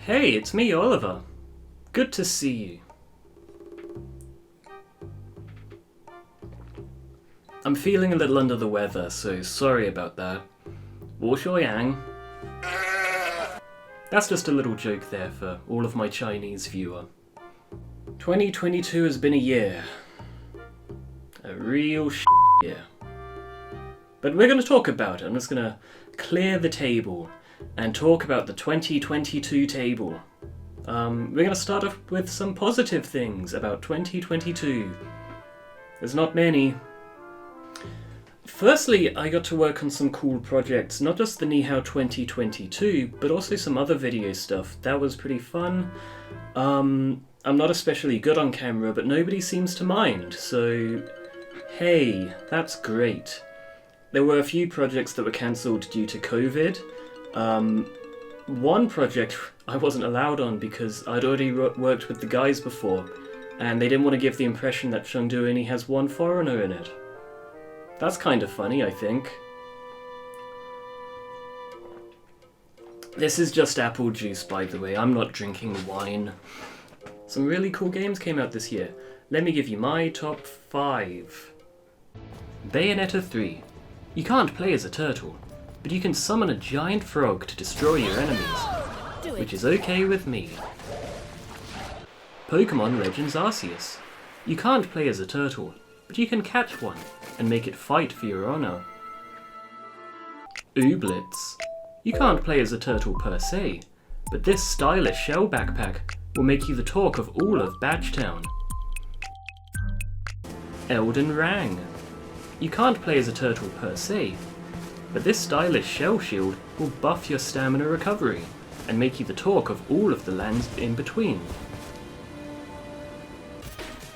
Hey, it's me, Oliver. Good to see you. I'm feeling a little under the weather, so sorry about that. 我说yang. That's just a little joke there for all of my Chinese viewer. 2022 has been a year. A real year. But we're going to talk about it. I'm just going to clear the table and talk about the 2022 table. We're going to start off with some positive things about 2022. There's not many. Firstly, I got to work on some cool projects, not just the Ni Hao 2022, but also some other video stuff. That was pretty fun. I'm not especially good on camera, but nobody seems to mind, so hey, that's great. There were a few projects that were cancelled due to COVID. One project I wasn't allowed on because I'd already worked with the guys before, and they didn't want to give the impression that Chengdu only has one foreigner in it. That's kind of funny, I think. This is just apple juice, by the way. I'm not drinking wine. Some really cool games came out this year. Let me give you my top 5. Bayonetta 3. You can't play as a turtle, but you can summon a giant frog to destroy your enemies, which is okay with me. Pokemon Legends Arceus. You can't play as a turtle, but you can catch one and make it fight for your honor. Ooblets. You can't play as a turtle per se, but this stylish shell backpack will make you the talk of all of Badgetown. Elden Rang. You can't play as a turtle per se, but this stylish shell shield will buff your stamina recovery and make you the talk of all of the lands in between.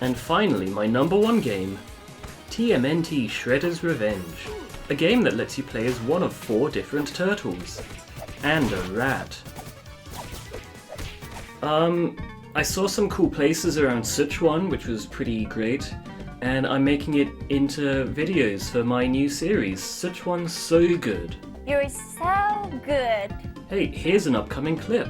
And finally, my number 1 game, TMNT Shredder's Revenge, a game that lets you play as one of 4 different turtles, and a rat. I saw some cool places around Sichuan, which was pretty great, and I'm making it into videos for my new series, Sichuan's So Good. You're so good. Hey, here's an upcoming clip.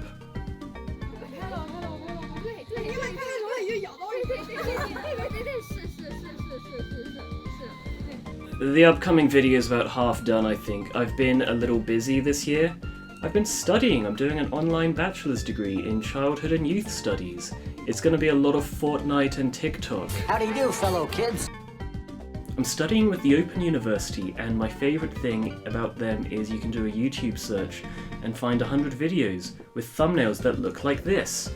The upcoming video is about half done, I think. I've been a little busy this year. I've been studying. I'm doing an online bachelor's degree in childhood and youth studies. It's going to be a lot of Fortnite and TikTok. How do you do, fellow kids? I'm studying with the Open University, and my favourite thing about them is you can do a YouTube search and find 100 videos with thumbnails that look like this.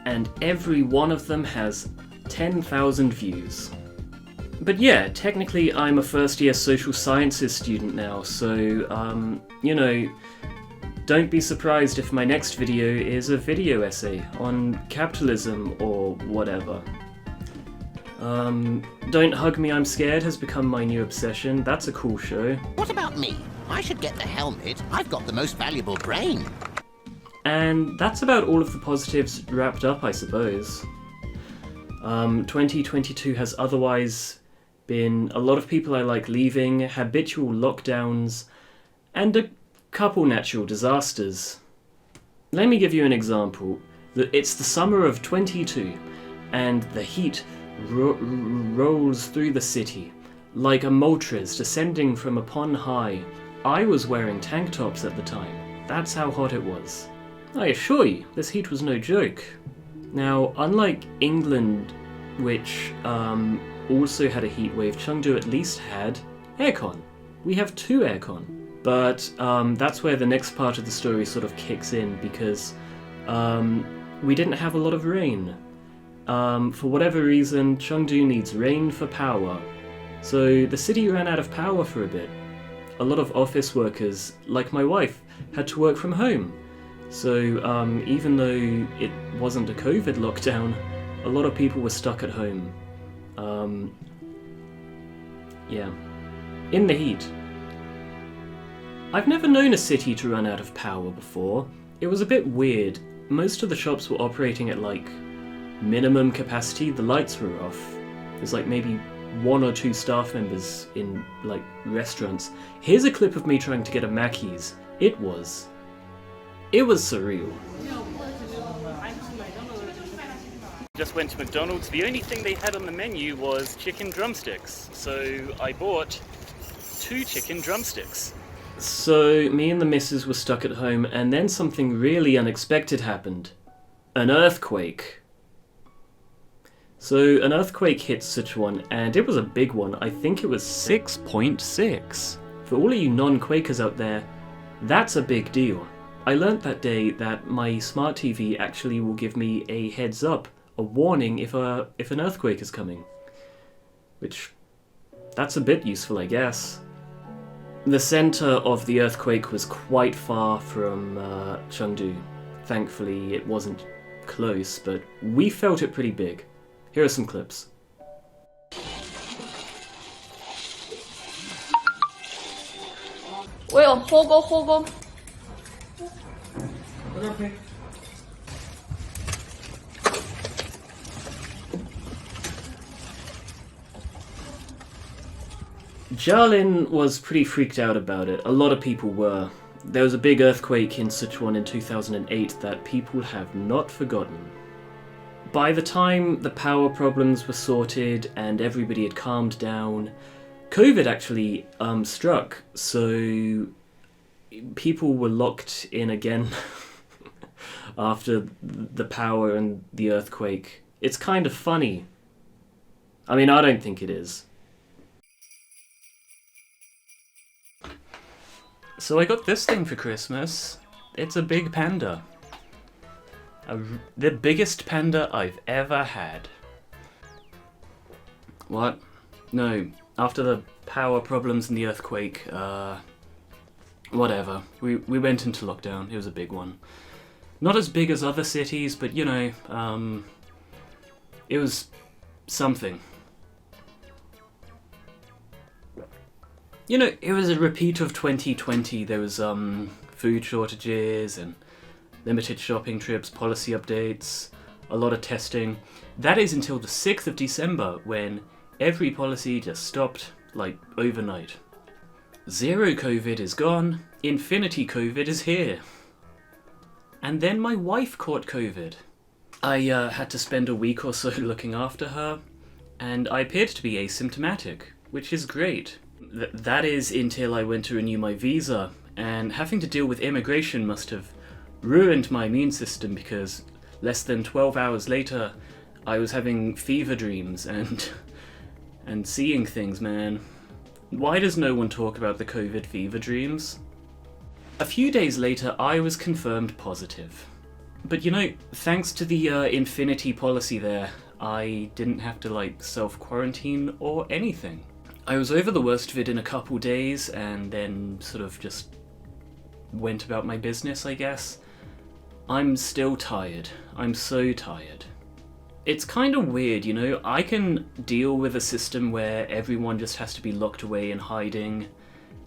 And every one of them has 10,000 views. But yeah, technically I'm a first year social sciences student now, so, you know, don't be surprised if my next video is a video essay on capitalism or whatever. Don't Hug Me I'm Scared has become my new obsession. That's a cool show. What about me? I should get the helmet. I've got the most valuable brain. And that's about all of the positives wrapped up, I suppose. 2022 has otherwise been a lot of people I like leaving, habitual lockdowns, and a couple natural disasters. Let me give you an example. It's the summer of 22, and the heat rolls through the city, like a Moltres descending from upon high. I was wearing tank tops at the time. That's how hot it was. I assure you, this heat was no joke. Now, unlike England, which also had a heat wave, Chengdu at least had aircon. We have 2 aircon. But that's where the next part of the story sort of kicks in, because we didn't have a lot of rain. For whatever reason, Chengdu needs rain for power. So the city ran out of power for a bit. A lot of office workers, like my wife, had to work from home. So even though it wasn't a COVID lockdown, a lot of people were stuck at home. Yeah. In the heat. I've never known a city to run out of power before. It was a bit weird. Most of the shops were operating at like minimum capacity. The lights were off. There's like maybe one or two staff members in, like, restaurants. Here's a clip of me trying to get a Mackey's. It was surreal. Just went to McDonald's. The only thing they had on the menu was chicken drumsticks. So I bought 2 chicken drumsticks. So me and the missus were stuck at home, and then something really unexpected happened. An earthquake. So an earthquake hit Sichuan, and it was a big one. I think it was 6.6. For all of you non-Quakers out there, that's a big deal. I learnt that day that my smart TV actually will give me a heads up, a warning if an earthquake is coming. Which, that's a bit useful, I guess. The center of the earthquake was quite far from Chengdu. Thankfully, it wasn't close, but we felt it pretty big. Here are some clips. Jialin was pretty freaked out about it. A lot of people were. There was a big earthquake in Sichuan in 2008 that people have not forgotten. By the time the power problems were sorted and everybody had calmed down, COVID actually struck, so people were locked in again after the power and the earthquake. It's kind of funny. I mean, I don't think it is. So I got this thing for Christmas. It's a big panda. The biggest panda I've ever had. What? No. After the power problems and the earthquake, whatever. We went into lockdown. It was a big one. Not as big as other cities, but you know, it was something. You know, it was a repeat of 2020. There was food shortages and limited shopping trips, policy updates, a lot of testing. That is until the 6th of December, when every policy just stopped, like, overnight. Zero COVID is gone, infinity COVID is here. And then my wife caught COVID. I had to spend a week or so looking after her, and I appeared to be asymptomatic, which is great. That is until I went to renew my visa, and having to deal with immigration must have ruined my immune system, because less than 12 hours later I was having fever dreams and seeing things, man. Why does no one talk about the COVID fever dreams? A few days later I was confirmed positive. But you know, thanks to the infinity policy there, I didn't have to like self-quarantine or anything. I was over the worst of it in a couple days and then sort of just went about my business, I guess. I'm still tired. I'm so tired. It's kind of weird, you know? I can deal with a system where everyone just has to be locked away in hiding,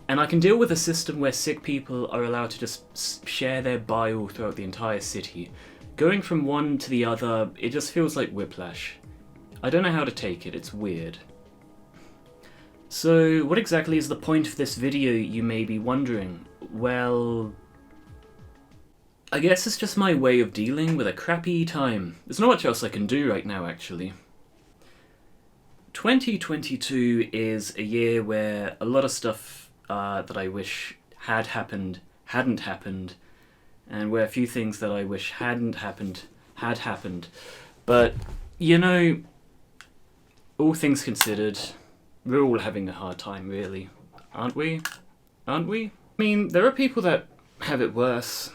and I can deal with a system where sick people are allowed to just share their bile throughout the entire city. Going from one to the other, it just feels like whiplash. I don't know how to take it, it's weird. So, what exactly is the point of this video, you may be wondering? Well, I guess it's just my way of dealing with a crappy time. There's not much else I can do right now, actually. 2022 is a year where a lot of stuff that I wish had happened, hadn't happened, and where a few things that I wish hadn't happened, had happened. But, you know, all things considered, we're all having a hard time, really. Aren't we? Aren't we? I mean, there are people that have it worse.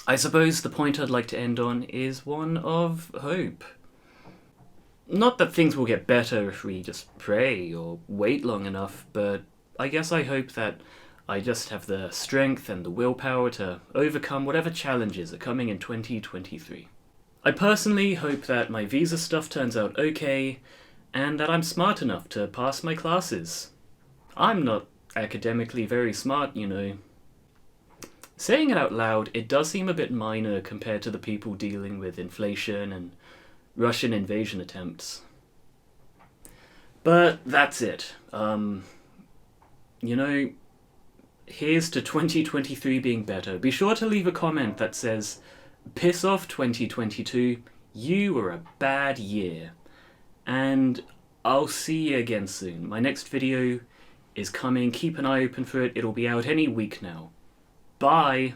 I suppose the point I'd like to end on is one of hope. Not that things will get better if we just pray or wait long enough, but I guess I hope that I just have the strength and the willpower to overcome whatever challenges are coming in 2023. I personally hope that my visa stuff turns out okay, and that I'm smart enough to pass my classes. I'm not academically very smart, you know. Saying it out loud, it does seem a bit minor compared to the people dealing with inflation and Russian invasion attempts. But that's it. You know, here's to 2023 being better. Be sure to leave a comment that says, "Piss off 2022, you were a bad year." And I'll see you again soon. My next video is coming. Keep an eye open for it. It'll be out any week now. Bye!